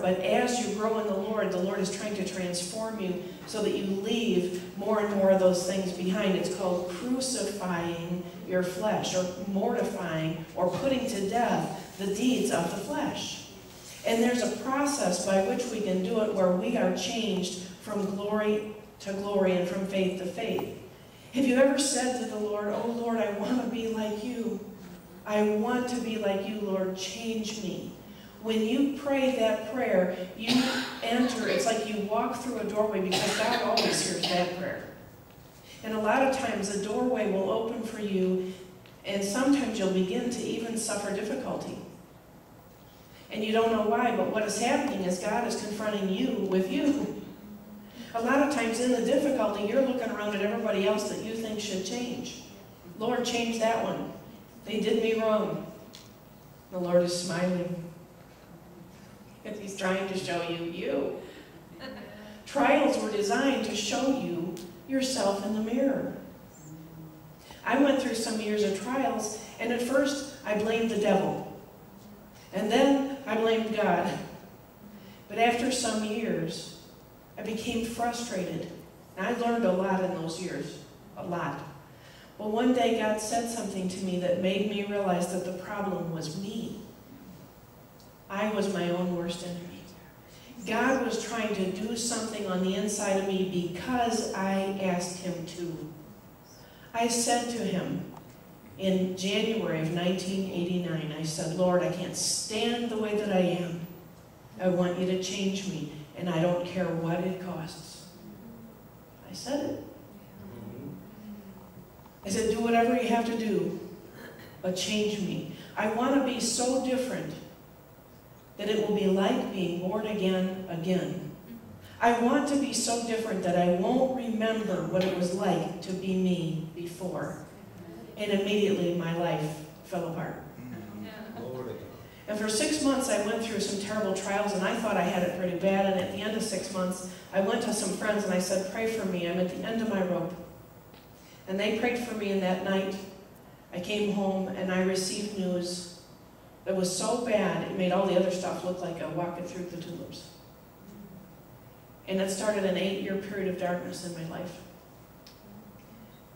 But as you grow in the Lord is trying to transform you so that you leave more and more of those things behind. It's called crucifying your flesh, or mortifying, or putting to death the deeds of the flesh. And there's a process by which we can do it where we are changed from glory to glory and from faith to faith. Have you ever said to the Lord, "Oh Lord, I want to be like you. I want to be like you, Lord, change me." When you pray that prayer, you enter, it's like you walk through a doorway, because God always hears that prayer. And a lot of times the doorway will open for you, and sometimes you'll begin to even suffer difficulty. And you don't know why, but what is happening is God is confronting you with you. A lot of times in the difficulty, you're looking around at everybody else that you think should change. Lord, change that one. They did me wrong. The Lord is smiling. He's trying to show you. Trials were designed to show you yourself in the mirror. I went through some years of trials, and at first I blamed the devil. And then I blamed God. But after some years, I became frustrated. And I learned a lot in those years. A lot. Well, one day God said something to me that made me realize that the problem was me. I was my own worst enemy. God was trying to do something on the inside of me because I asked him to. I said to him in January of 1989, I said, "Lord, I can't stand the way that I am. I want you to change me, and I don't care what it costs." I said it. I said, "Do whatever you have to do, but change me. I want to be so different that it will be like being born again. I want to be so different that I won't remember what it was like to be me before." And immediately my life fell apart. And for 6 months I went through some terrible trials, and I thought I had it pretty bad. And at the end of 6 months, I went to some friends and I said, "Pray for me. I'm at the end of my rope." And they prayed for me, and that night I came home and I received news that was so bad, it made all the other stuff look like a walking through the tulips. And it started an 8-year period of darkness in my life.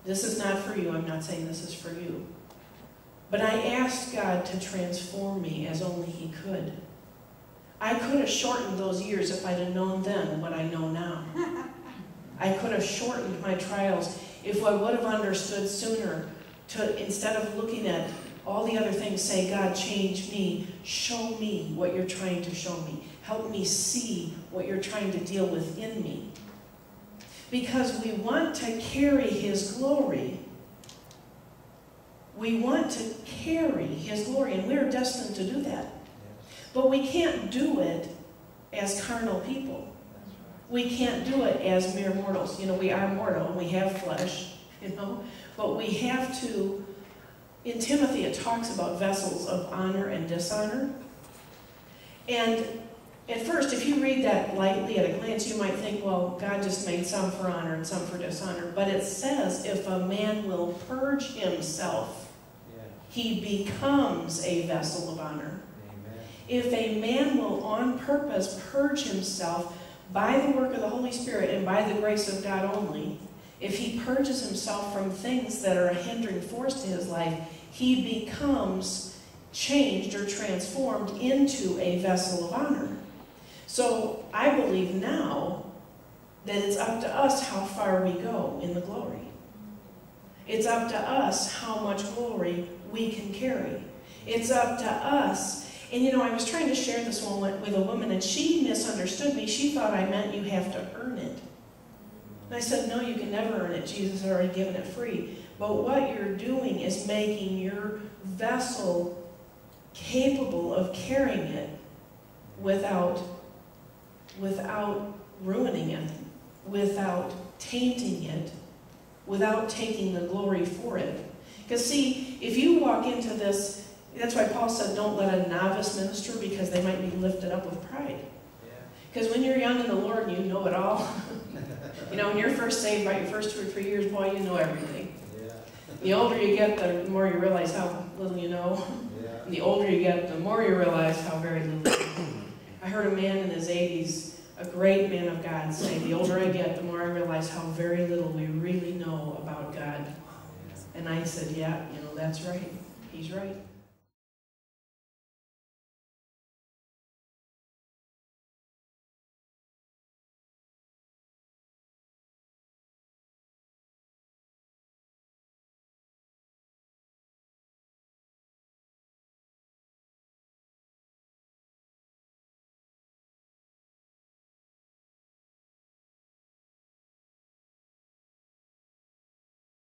This is not for you. I'm not saying this is for you. But I asked God to transform me as only he could. I could have shortened those years if I'd have known then what I know now. I could have shortened my trials if I would have understood sooner to, instead of looking at all the other things, say, "God, change me. Show me what you're trying to show me. Help me see what you're trying to deal with in me." Because we want to carry his glory. We want to carry his glory, and we're destined to do that. But we can't do it as carnal people. We can't do it as mere mortals. You know, we are mortal, and we have flesh, but we have to. In Timothy, it talks about vessels of honor and dishonor. And at first, if you read that lightly at a glance, you might think, well, God just made some for honor and some for dishonor. But it says, if a man will purge himself, he becomes a vessel of honor. Amen. If a man will on purpose purge himself by the work of the Holy Spirit and by the grace of God only, if he purges himself from things that are a hindering force to his life, he becomes changed or transformed into a vessel of honor. So I believe now that it's up to us how far we go in the glory. It's up to us how much glory we can carry. It's up to us. And I was trying to share this one with a woman, and she misunderstood me. She thought I meant you have to earn it. And I said, no, you can never earn it. Jesus has already given it free. But what you're doing is making your vessel capable of carrying it without ruining it, without tainting it, without taking the glory for it. Because see, if you walk into this, that's why Paul said don't let a novice minister, because they might be lifted up with pride. Because when you're young in the Lord and you know it all, when you're first saved, about your first 2 or 3 years, boy, you know everything. Yeah. The older you get, the more you realize how little you know. Yeah. And the older you get, the more you realize how very little you know. I heard a man in his 80s, a great man of God, say, the older I get, the more I realize how very little we really know about God. And I said, yeah, that's right. He's right.